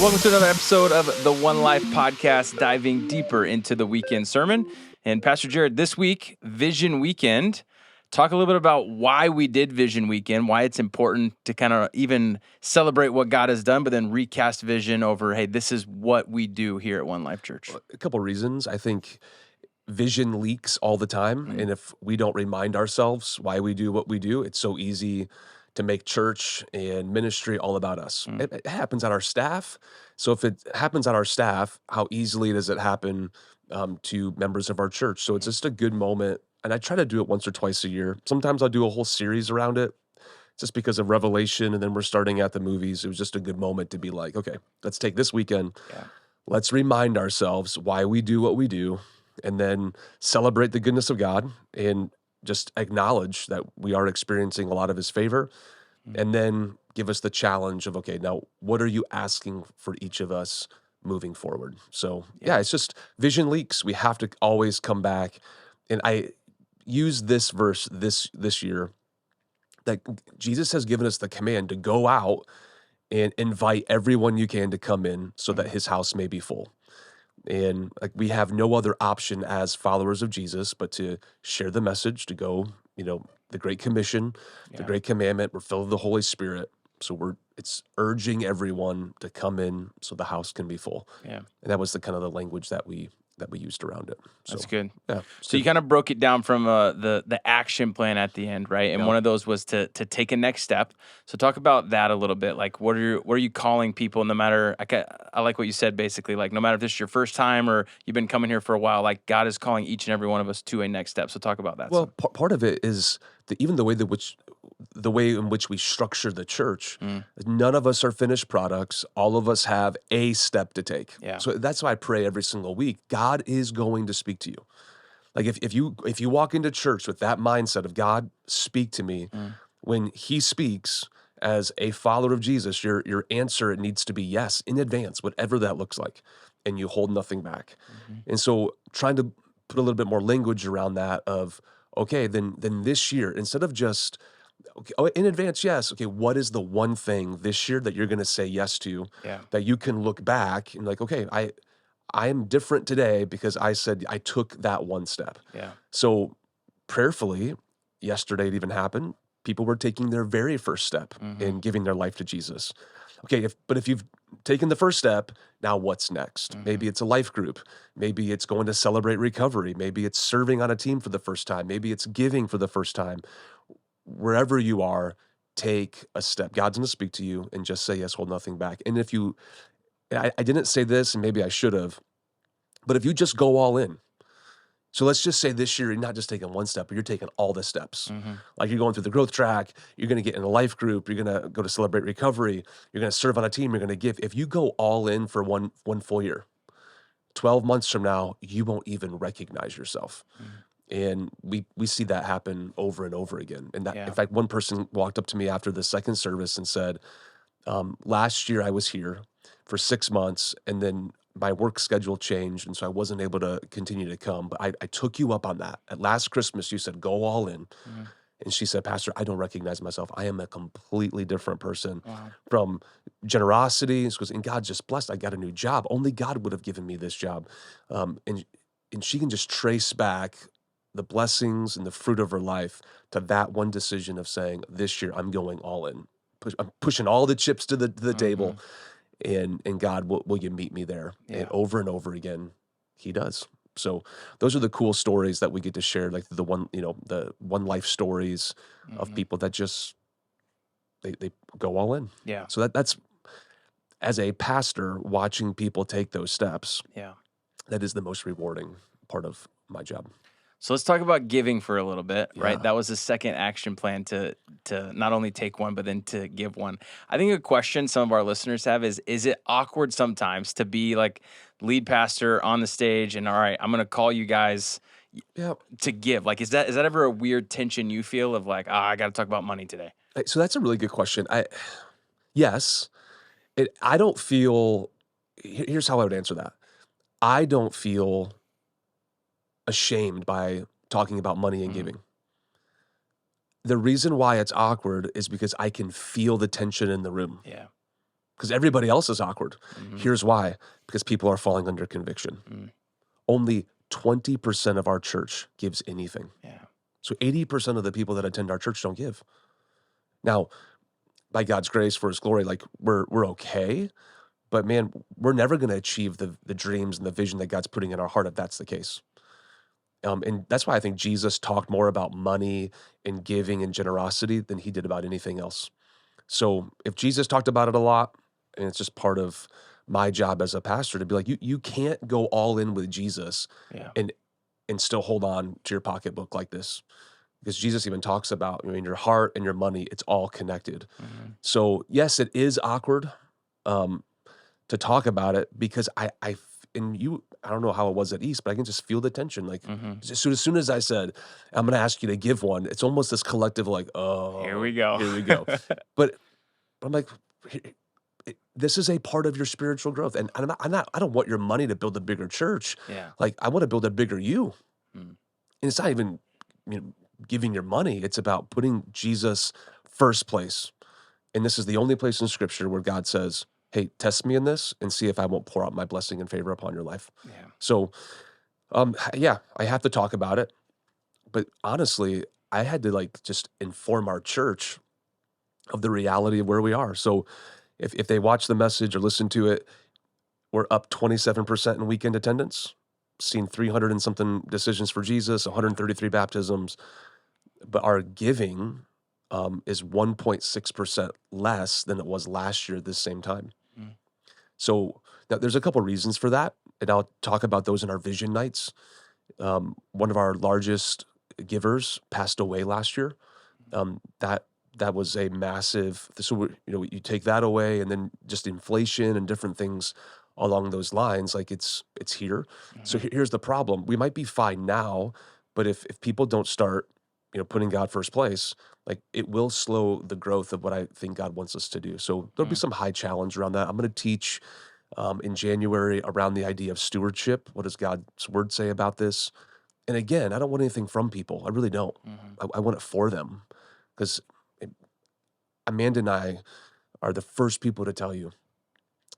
Welcome to another episode of the One Life Podcast, diving deeper into the weekend sermon. And Pastor Jared, this week, Vision Weekend. Talk a little bit about why we did Vision Weekend, why it's important to kind of even celebrate what God has done, but then recast vision over, hey, this is what we do here at One Life Church. A couple reasons. I think vision leaks all the time. And if we don't remind ourselves why we do what we do, it's so easy to make church and ministry all about us. It happens on our staff. So if it happens on our staff, how easily does it happen to members of our church? So it's just a good moment. And I try to do it once or twice a year. Sometimes I'll do a whole series around it just because of Revelation. And then we're starting at the movies. It was just a good moment to be like, okay, let's take this weekend. Yeah. Let's remind ourselves why we do what we do, and then celebrate the goodness of God and just acknowledge that we are experiencing a lot of his favor, and then give us the challenge of, okay, now what are you asking for each of us moving forward? So yeah, it's just vision leaks. We have to always come back. And I use this verse this year that Jesus has given us the command to go out and invite everyone you can to come in so that his house may be full. And like we have no other option as followers of Jesus but to share the message, to go, the Great Commission, the Great Commandment. We're filled with the Holy Spirit. So it's urging everyone to come in so the house can be full. Yeah. And that was the kind of the language that we used around it. So, That's good. Yeah. So you kind of broke it down from the action plan at the end, right? And one of those was to take a next step. So talk about that a little bit. Like, what are you calling people? No matter, I like what you said. Basically, like no matter if this is your first time or you've been coming here for a while, like God is calling each and every one of us to a next step. So talk about that. Well, part of it is even the way in which we structure the church. None of us are finished products. All of us have a step to take. Yeah. So that's why I pray every single week. God is going to speak to you. Like if you walk into church with that mindset of God, speak to me, when he speaks as a follower of Jesus, your answer needs to be yes in advance, whatever that looks like, and you hold nothing back. And so trying to put a little bit more language around that of, okay, then this year, instead of just, okay, in advance, yes, okay, what is the one thing this year that you're going to say yes to, that you can look back and like, okay, I am different today because I said I took that one step. Yeah. So prayerfully, yesterday it even happened, people were taking their very first step in giving their life to Jesus. Okay, if you've taken the first step, now what's next? Maybe it's a life group. Maybe it's going to celebrate recovery. Maybe it's serving on a team for the first time. Maybe it's giving for the first time. Wherever you are, take a step. God's going to speak to you and just say yes, hold nothing back. And I didn't say this, and maybe I should have, but if you just go all in, so let's just say this year, you're not just taking one step, but you're taking all the steps. Like you're going through the growth track, you're going to get in a life group, you're going to go to celebrate recovery, you're going to serve on a team, you're going to give. If you go all in for one full year, 12 months from now, you won't even recognize yourself. And we see that happen over and over again. And that, in fact, one person walked up to me after the second service and said, last year I was here for 6 months, and then my work schedule changed, and so I wasn't able to continue to come. But I took you up on that. At last Christmas, you said, go all in. And she said, Pastor, I don't recognize myself. I am a completely different person. From generosity. She goes, and God just blessed. I got a new job. Only God would have given me this job. And she can just trace back the blessings and the fruit of her life to that one decision of saying, this year I'm going all in. I'm pushing all the chips to the table. And God, will you meet me there? And over again, he does. So those are the cool stories that we get to share, like the one life stories of people that just, they go all in. Yeah. So that's, as a pastor, watching people take those steps. Yeah. That is the most rewarding part of my job. So let's talk about giving for a little bit, right? That was the second action plan to not only take one, but then to give one. I think a question some of our listeners have is it awkward sometimes to be like lead pastor on the stage and, all right, I'm going to call you guys to give? Like, is that ever a weird tension you feel of like, I got to talk about money today? So that's a really good question. Yes, I don't feel, here's how I would answer that. I don't feel ashamed by talking about money and giving. The reason why it's awkward is because I can feel the tension in the room. Yeah. because everybody else is awkward. Mhm. Here's why, because people are falling under conviction. Mm. Only 20% of our church gives anything. Yeah. So 80% of the people that attend our church don't give. Now, by God's grace, for his glory, like we're okay, but man, we're never going to achieve the dreams and the vision that God's putting in our heart if that's the case. And that's why I think Jesus talked more about money and giving and generosity than he did about anything else. So if Jesus talked about it a lot, and it's just part of my job as a pastor to be like, you can't go all in with Jesus Yeah. and still hold on to your pocketbook like this. Because Jesus even talks about, your heart and your money, it's all connected. Mhm. So yes, it is awkward um, to talk about it because and you, I don't know how it was at East, but I can just feel the tension. Like Mhm. as soon as I said, I'm going to ask you to give one, it's almost this collective like, Here oh, we go. here we go. But I'm like, this is a part of your spiritual growth. And I don't want your money to build a bigger church. Yeah. Like I want to build a bigger you. Mm. And it's not even, giving your money. It's about putting Jesus first place. And this is the only place in scripture where God says, hey, test me in this and see if I won't pour out my blessing and favor upon your life. Yeah. So, yeah, I have to talk about it. But honestly, I had to like just inform our church of the reality of where we are. So if they watch the message or listen to it, we're up 27% in weekend attendance, seen 300 and something decisions for Jesus, 133 baptisms, but our giving is 1.6% less than it was last year at this same time. Mm. So now there's a couple reasons for that, and I'll talk about those in our vision nights. One of our largest givers passed away last year. That was a massive. So you take that away, and then just inflation and different things along those lines. Like it's here. So Mhm. here's the problem: we might be fine now, but if people don't start, putting God first place, like it will slow the growth of what I think God wants us to do. So there'll be Mm. some high challenge around that. I'm going to teach in January around the idea of stewardship. What does God's word say about this? And again, I don't want anything from people. I really don't. Mhm. I want it for them because Amanda and I are the first people to tell you,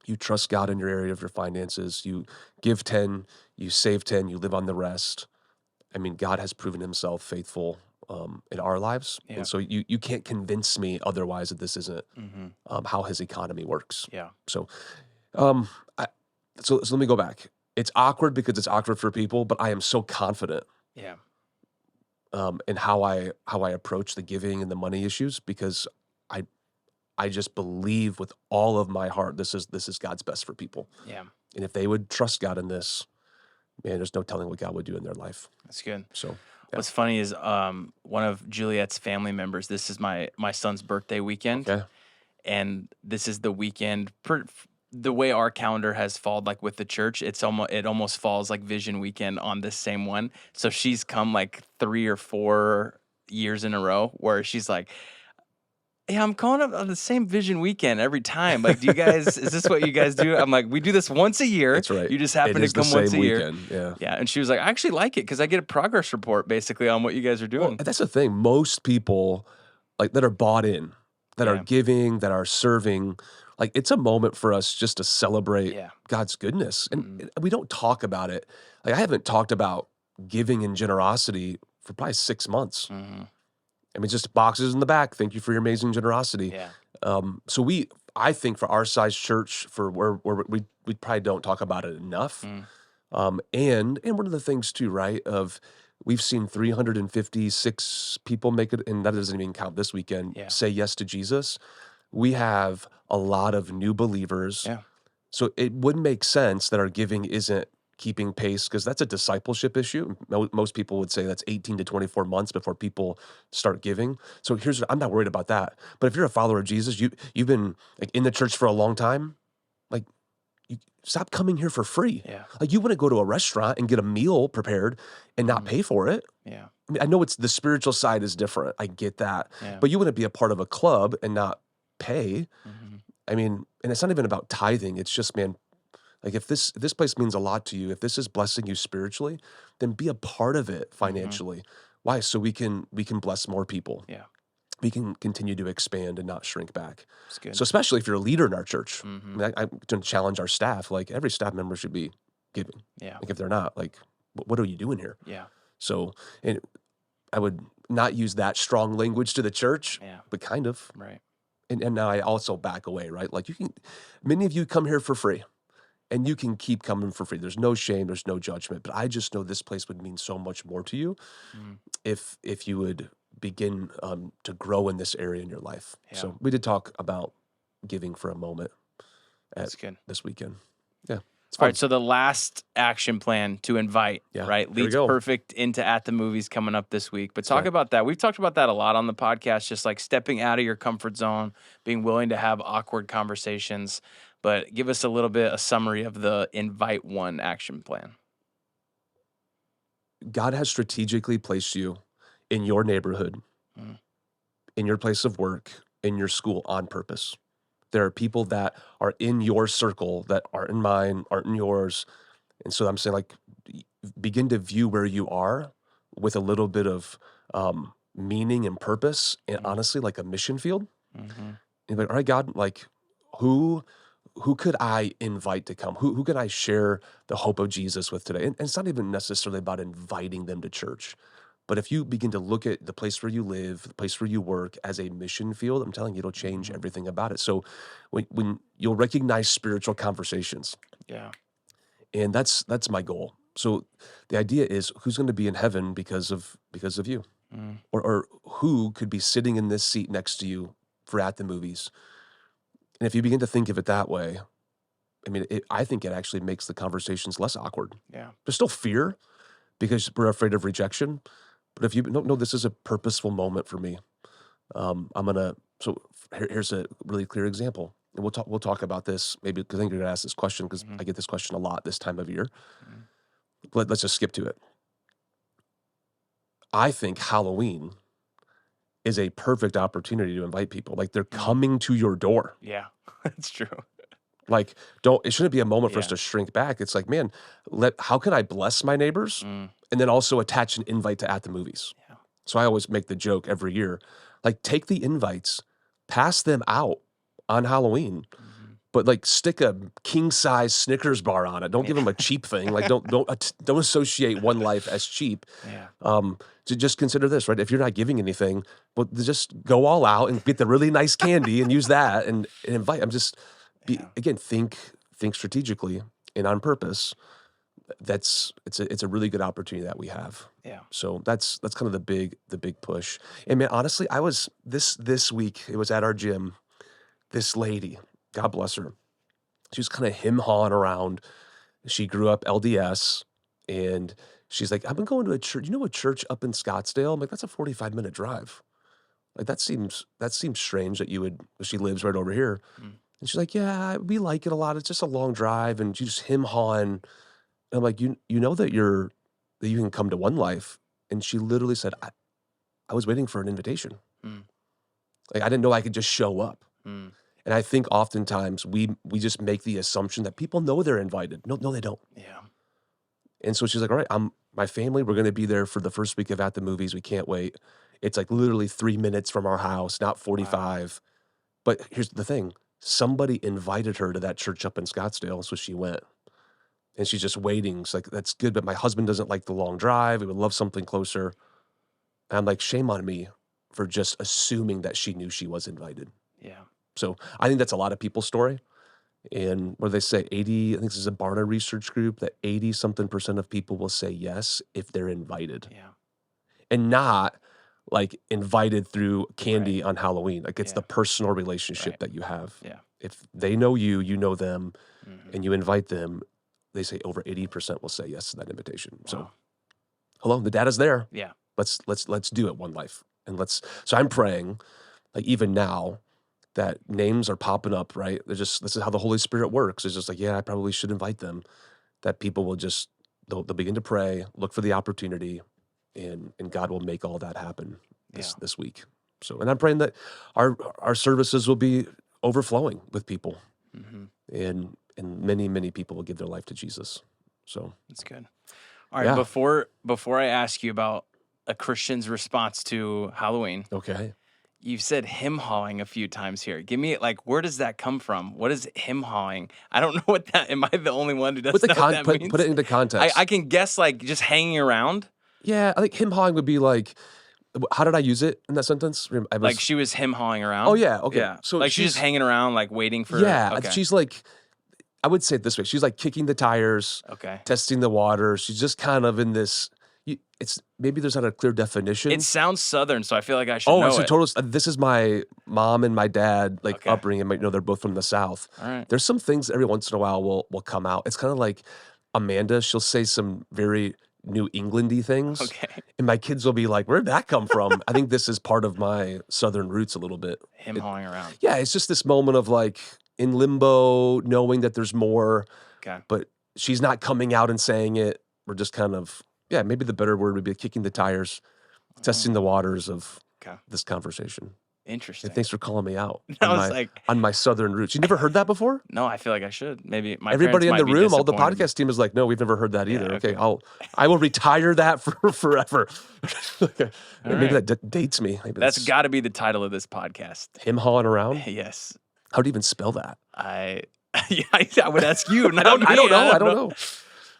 you trust God in your area of your finances. You give 10, you save 10, you live on the rest. I mean, God has proven himself faithful in our lives. Yeah. And so you can't convince me otherwise that this isn't Mhm. how his economy works. Yeah. So, um, I, so let me go back. It's awkward because it's awkward for people, but I am so confident Yeah. in how I approach the giving and the money issues because I I just believe with all of my heart this is God's best for people. Yeah. And if they would trust God in this, man, there's no telling what God would do in their life. That's good. So, yeah. What's funny is one of Juliet's family members, this is my son's birthday weekend. Okay. And this is the weekend the way our calendar has fallen like with the church, it almost falls like vision weekend on this same one. So she's come like 3 or 4 years in a row where she's like, yeah, I'm calling up on the same vision weekend every time. Like, is this what you guys do? I'm like, we do this once a year. That's right. You just It happen to is the come once a same year. weekend. Yeah. Yeah. And she was like, I actually like it because I get a progress report basically on what you guys are Well, doing. that's the thing. Most people like that are bought in, that are Yeah. giving, that are serving, like it's a moment for us just to celebrate Yeah. God's goodness. Mhm. And we don't talk about it. Like I haven't talked about giving and generosity for probably 6 months. Mhm. I mean, just boxes in the back. Thank you for your amazing generosity. Yeah. So I think for our size church, for where we probably don't talk about it enough. Mm. And one of the things too, right? Of we've seen 356 people make it, and that doesn't even count this weekend. Yeah. Say yes to Jesus. We have a lot of new believers. Yeah. So it would make sense that our giving isn't keeping pace because that's a discipleship issue. Most people would say that's 18 to 24 months before people start giving. So I'm not worried about that. But if you're a follower of Jesus, you've been like in the church for a long time, like you stop coming here for free. Yeah. Like you want to go to a restaurant and get a meal prepared and not Mhm. pay for it. Yeah. I mean, I know it's the spiritual side is different. I get that. Yeah. But you want to be a part of a club and not pay. Mhm. I mean, and it's not even about tithing. It's just, man, like if this place means a lot to you, if this is blessing you spiritually, then be a part of it financially. Why? So we can bless more people. Yeah. we can continue to expand and not shrink back. It's good. So especially if you're a leader in our church, Mhm. I mean, I'm going to challenge our staff. Like every staff member should be giving. Yeah. Like if they're not, like, what are you doing here? Yeah. So, and I would not use that strong language to the church, Yeah. but kind of. Right. And now I also back away, right? Like many of you come here for free and you can keep coming for free. There's no shame, there's no judgment, but I just know this place would mean so much more to you Mm. if you would begin to grow in this area in your life. Yeah. So we did talk about giving for a moment That's good. this weekend. Yeah. It's All fun. right, so the last action plan to invite, Yeah, right, here we leads go. perfect into At the Movies coming up this week. But talk right. about that. We've talked about that a lot on the podcast, just like stepping out of your comfort zone, being willing to have awkward conversations. But give us a summary of the invite one action plan. God has strategically placed you in your neighborhood, Mm. in your place of work, in your school on purpose. There are people that are in your circle that aren't in mine, aren't in yours. And so I'm saying, like, begin to view where you are with a little bit of meaning and purpose, and honestly, like a mission field. Mm-hmm. And like, all right, God, like, who could I invite to come? Who could I share the hope of Jesus with today? And it's not even necessarily about inviting them to church. But if you begin to look at the place where you live, the place where you work as a mission field, I'm telling you, it'll change Mhm. everything about it. So when you'll recognize spiritual conversations, Yeah. and that's my goal. So the idea is who's going to be in heaven because of you, Mm. or who could be sitting in this seat next to you for At the Movies. And if you begin to think of it that way, I mean, I think it actually makes the conversations less awkward. Yeah. There's still fear because we're afraid of rejection. But if you no, this is a purposeful moment for me. Here's a really clear example. And we'll talk about this maybe because I think you're gonna ask this question because Mhm. I get this question a lot this time of year. Mhm. Let's just skip to it. I think Halloween is a perfect opportunity to invite people. Like they're coming to your door. Yeah. That's true. Like, it shouldn't be a moment for us Yeah. to shrink back. It's like, man, how can I bless my neighbors? Mm. And then also attach an invite to At the Movies. Yeah. So I always make the joke every year, like take the invites, pass them out on Halloween, Mhm. but like stick a king size Snickers bar on it. Don't give them a cheap thing. Like don't associate one life as cheap. Yeah. To just consider this, right? If you're not giving anything, well, just go all out and get the really nice candy and use that and invite. Yeah. Again, think strategically and on purpose. It's a really good opportunity that we have. Yeah. So that's kind of the big push. And man, honestly, I was this week, it was at our gym, this lady, God bless her. She was kind of him-hawing around. She grew up LDS and she's like, I've been going to a church. You know a church up in Scottsdale? I'm like, that's a 45-minute drive. Like that seems strange that you would, she lives right over here. Mm. And she's like, yeah, we like it a lot. It's just a long drive. And she just him-hawing. And I'm like, you know that you can come to One Life. And she literally said, I was waiting for an invitation. Mm. Like I didn't know I could just show up. Mm. And I think oftentimes we just make the assumption that people know they're invited. No, they don't. Yeah. And so she's like, all right, my family, we're going to be there for the first week of At the Movies. We can't wait. It's like literally 3 minutes from our house, not 45. Wow. But here's the thing. Somebody invited her to that church up in Scottsdale, so she went. And she's just waiting. It's like, that's good, but my husband doesn't like the long drive. We would love something closer. And I'm like, shame on me for just assuming that she knew she was invited. Yeah. So I think that's a lot of people's story. And what do they say? I think this is a Barna research group, that 80-something% of people will say yes if they're invited. Yeah. And not like invited through candy Right. on Halloween. Like it's the personal relationship Right. that you have. Yeah. If they know you, you know them, Mhm. and you invite them, they say over 80% will say yes to that invitation. So Wow. hello, the data's there. Yeah. Let's do it, One Life. And so I'm praying, like even now, that names are popping up, right? This is how the Holy Spirit works. It's just like, yeah, I probably should invite them. That people will they'll begin to pray, look for the opportunity, and God will make all that happen this week. So, and I'm praying that our services will be overflowing with people, Mhm. and many, many people will give their life to Jesus. So That's good. All right. Yeah. Before I ask you about a Christian's response to Halloween, okay, You've said him hawing a few times here. Give me like, where does that come from? What is him hawing? I don't know what that. Am I the only one who Put doesn't the know what that put means? it into context. I can guess like just hanging around. Yeah, I think him hawing would be like, how did I use it in that sentence? Like she was him hawing around. Oh yeah, okay. Yeah. So like she's just hanging around, like waiting for. Yeah, Okay. she's like, I would say it this way: she's like kicking the tires, Okay. testing the water. She's just kind of in this. It's maybe there's not a clear definition. It sounds Southern, so I feel like I should know it's a it. total. This is my mom and my dad upbringing. They're both from the South. All right. There's some things every once in a while will come out. It's kind of like Amanda. She'll say some very New Englandy things. Okay. And my kids will be like, where'd that come from? I think this is part of my Southern roots a little bit. Him hawing around. Yeah, it's just this moment of like in limbo, knowing that there's more. Okay. But she's not coming out and saying it. We're just kind of, maybe the better word would be kicking the tires, testing the waters of this conversation. Interesting. And thanks for calling me out on my Southern roots. You never heard that before? No, I feel like I should. Maybe my everybody in the room, all the disappointed. podcast team is like, no, we've never heard that either. Okay. I will retire that for forever. Maybe right. that dates me. Maybe That's got to be the title of this podcast. Him hawing around. Yes. How do you even spell that? I would ask you. I don't know.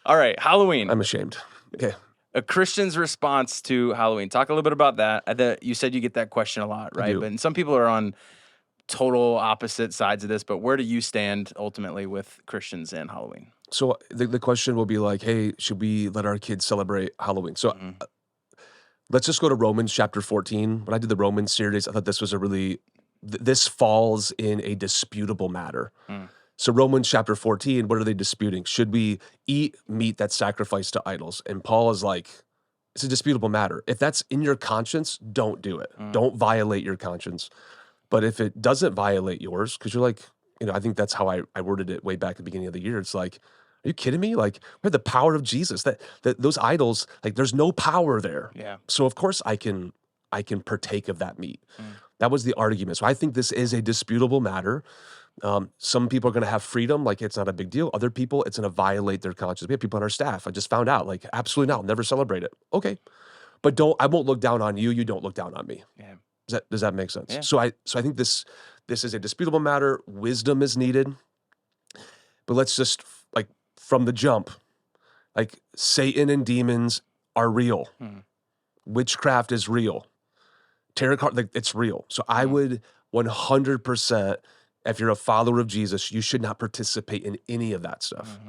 All right, Halloween. I'm ashamed. Okay. A Christian's response to Halloween. Talk a little bit about that. You said you get that question a lot, right? But some people are on total opposite sides of this. But where do you stand ultimately with Christians and Halloween? So the question will be like, hey, should we let our kids celebrate Halloween? So let's just go to Romans chapter 14. When I did the Romans series, I thought this was this falls in a disputable matter. So Romans chapter 14, what are they disputing? Should we eat meat that's sacrificed to idols? And Paul is like, it's a disputable matter. If that's in your conscience, don't do it. Don't violate your conscience. But if it doesn't violate yours, because you're like, I think that's how I worded it way back at the beginning of the year. It's like, are you kidding me? Like, we have the power of Jesus. That those idols, like, there's no power there. Yeah. So of course I can partake of that meat. That was the argument. So I think this is a disputable matter. Some people are going to have freedom, like it's not a big deal. Other people, it's going to violate their conscience. We have people on our staff. I just found out, like, absolutely not. I'll never celebrate it. Okay, but I won't look down on you. You don't look down on me. Yeah. Does that make sense? Yeah. So I think this is a disputable matter. Wisdom is needed. But let's just like from the jump, like Satan and demons are real. Witchcraft is real. Tarot card, like it's real. So I would 100%. If you're a follower of Jesus, you should not participate in any of that stuff.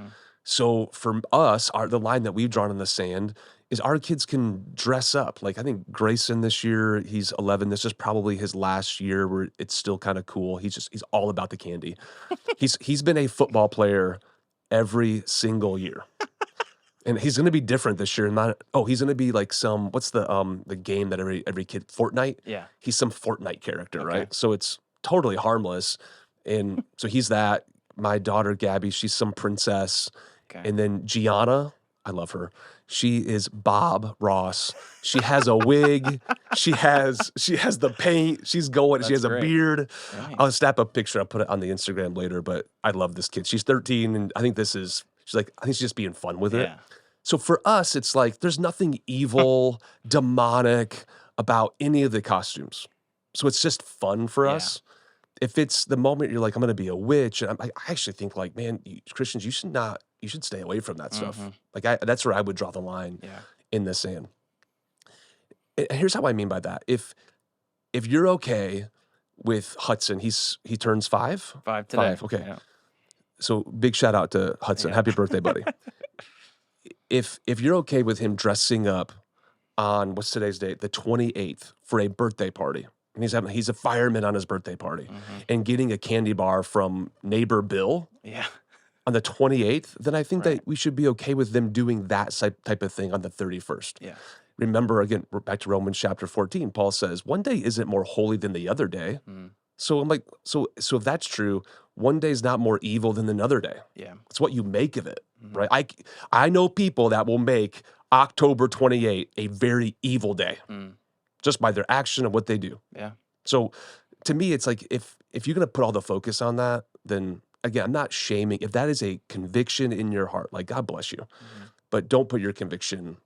So for us, the line that we've drawn in the sand is our kids can dress up. Like I think Grayson this year, he's 11. This is probably his last year where it's still kind of cool. He's all about the candy. He's been a football player every single year. And he's going to be different this year. He's going to be like what's the game that every kid, Fortnite? Yeah. He's some Fortnite character, right? So it's totally harmless. And so he's that. My daughter, Gabby, she's some princess. Okay. And then Gianna, I love her. She is Bob Ross. She has a wig. She has the paint. She's going. That's she has great. A beard. Nice. I'll snap a picture. I'll put it on the Instagram later. But I love this kid. She's 13, and I think she's just being fun with it. So for us, it's like there's nothing evil, demonic about any of the costumes. So it's just fun for us. If it's the moment you're like, I'm going to be a witch, and I actually think like, man, Christians, you should stay away from that stuff. Like that's where I would draw the line in the sand. And here's how I mean by that. If you're okay with Hudson, he turns 5? 5 today. 5, okay. Yeah. So big shout out to Hudson. Happy birthday, buddy. If you're okay with him dressing up on, what's today's date? The 28th for a birthday party. And he's a fireman on his birthday party and getting a candy bar from neighbor Bill on the 28th, then I think that we should be okay with them doing that type of thing on the 31st. Yeah. Remember, again, we're back to Romans chapter 14. Paul says, one day isn't more holy than the other day. So I'm like, so if that's true, one day is not more evil than another day. Yeah. It's what you make of it, right? I know people that will make October 28 a very evil day. Just by their action and what they do. Yeah. So to me, it's like if you're going to put all the focus on that, then again, I'm not shaming. If that is a conviction in your heart, like God bless you, but don't put your conviction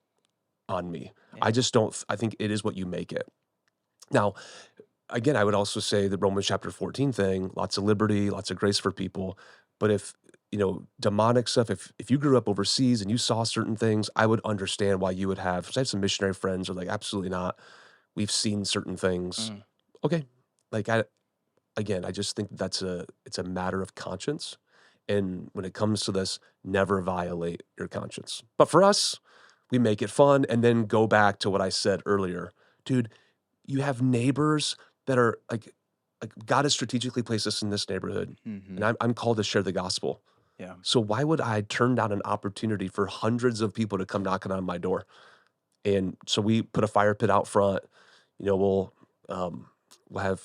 on me. Yeah. I think it is what you make it. Now, again, I would also say the Romans chapter 14 thing, lots of liberty, lots of grace for people. But if, demonic stuff, if you grew up overseas and you saw certain things, I would understand why you would have, 'cause I have some missionary friends who are like, absolutely not. We've seen certain things. Mm, Okay. Like again, I just think it's a matter of conscience. And when it comes to this, never violate your conscience. But for us, we make it fun and then go back to what I said earlier. Dude, you have neighbors that are like God has strategically placed us in this neighborhood, mhm. and I'm called to share the gospel. Yeah. So why would I turn down an opportunity for hundreds of people to come knocking on my door? And so we put a fire pit out front. We'll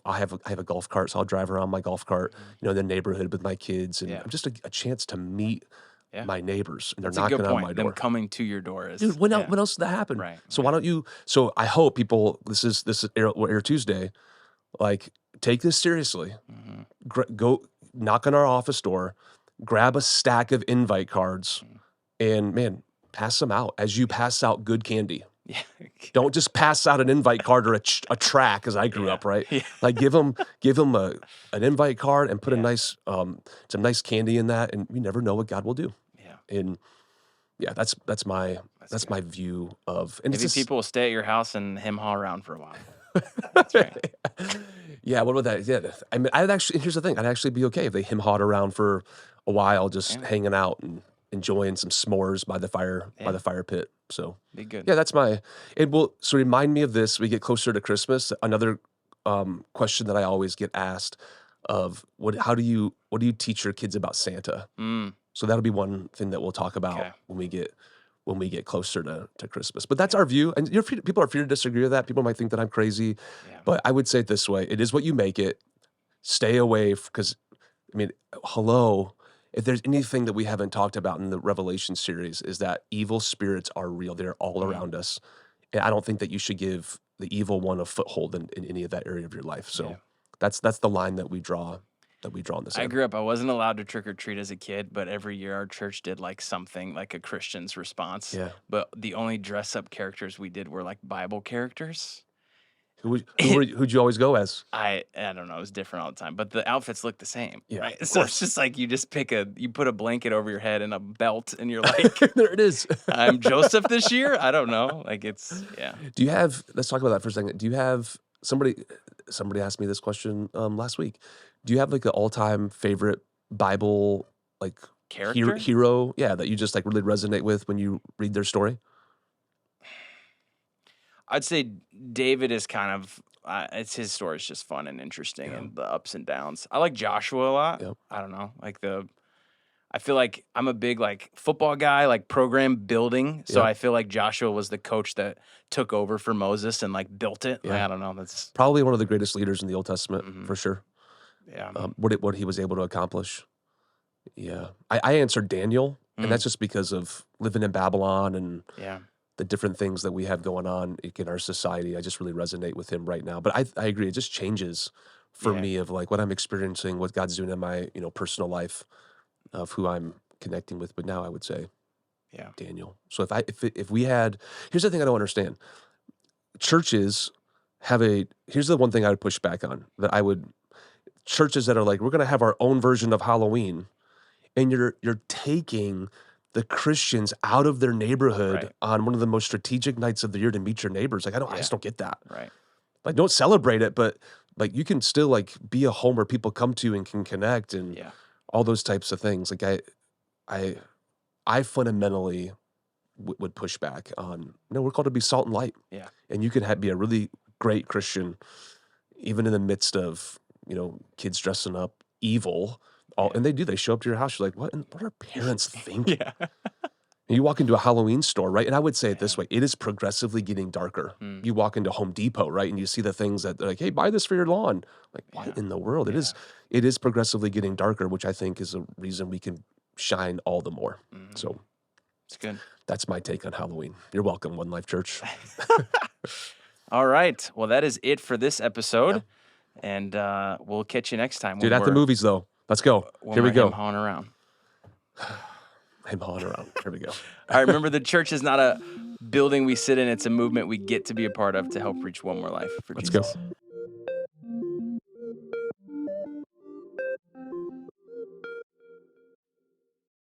I have a golf cart, so I'll drive around my golf cart, Mhm. in the neighborhood with my kids, and Yeah. just a chance to meet Yeah. my neighbors, and they're That's a good knocking on my point. Them door. coming to your door Dude, is when yeah. else did that happen? Right, So why right. don't you so I hope people this is Air Tuesday, like, take this seriously. Mhm, Go knock on our office door, grab a stack of invite cards, mm. and, man, pass them out as you pass out good candy. Yeah. Don't just pass out an invite card or a track as I grew Yeah. up, right? Yeah. Like, give them an invite card and put a Yeah. nice, some nice candy in that, and you never know what God will do. Yeah. And, yeah, that's my That's that's good. my view of and it's Maybe just people will stay at your house and hem haw around for a while. That's right. Yeah, what about that? Yeah, I mean, I'd actually here's the thing, I'd actually be okay if they him-hawed around for a while, just Yeah. hanging out and enjoying some s'mores by Yeah. the fire pit, so, Be good. yeah, that's my it will so remind me of this, we get closer to Christmas, another, question that I always get asked of, what do you teach your kids about Santa? Mm, So that'll be one thing that we'll talk about okay. when we get closer to Christmas. But that's Yeah. our view, and people are free to disagree with that. People might think that I'm crazy, Yeah. but I would say it this way: it is what you make it. Stay away because, I mean, hello. If there's anything that we haven't talked about in the Revelation series, is that evil spirits are real. They're all Mm, around us, and I don't think that you should give the evil one a foothold in any of that area of your life. yeah. So that's the line that we draw in the I sand. grew up, I wasn't allowed to trick or treat as a kid, but every year our church did like something like a Christian's response. Yeah. But the only dress up characters we did were like Bible characters. Who'd you always go as? I don't know, it was different all the time, but the outfits look the same, Yeah, right? of So it's course. just like you put a blanket over your head and a belt, and you're like, There it is. I'm Joseph this year. I don't know, like it's yeah. Do you have let's talk about that for a second. Do you have somebody asked me this question last week. Do you have like an all-time favorite Bible like Character? hero, yeah, that you just like really resonate with when you read their story? I'd say David is kind of it's his story is just fun and interesting Yeah. and the ups and downs. I like Joshua a lot. Yep. I don't know, I feel like I'm a big like football guy, like program building. So Yep. I feel like Joshua was the coach that took over for Moses and like built it. Like, Yeah. I don't know. That's Probably one of the greatest leaders in the Old Testament mhm, for sure. yeah. What he was able to accomplish. Yeah. I answered Daniel, and Mm, that's just because of living in Babylon and yeah. the different things that we have going on in our society. I just really resonate with him right now. But I agree, it just changes for Yeah. me of like what I'm experiencing, what God's doing in my, personal life of who I'm connecting with. But now I would say Yeah. Daniel. So if we had here's the thing I don't understand. Churches here's the one thing I would push back on that I would churches that are like, we're gonna have our own version of Halloween, and you're taking the Christians out of their neighborhood Right. on one of the most strategic nights of the year to meet your neighbors. Like, I Yeah. just don't get that. Right. Like, don't celebrate it, but like you can still like be a home where people come to and can connect and Yeah. all those types of things. Like I I fundamentally would push back on, no, we're called to be salt and light. Yeah. And you can be a really great Christian, even in the midst of, kids dressing up evil. Yeah. And they show up to your house. You're like, what are parents thinking? Yeah. And you walk into a Halloween store, right? And I would say it this Yeah. way, it is progressively getting darker. Mm, You walk into Home Depot, right? And you see the things that they're like, hey, buy this for your lawn. Like, what yeah. in the world? Yeah. It is progressively getting darker, which I think is a reason we can shine all the more. Mhm. So It's good. that's my take on Halloween. You're welcome, One Life Church. All right. Well, that is it for this episode. Yeah. And we'll catch you next time. Dude, when at the we're- movies though. Let's go. when Here we we're go. hem-hawing around. I'm hauling around. Here we go. I remember the church is not a building we sit in, it's a movement we get to be a part of to help reach one more life for Let's Jesus. go.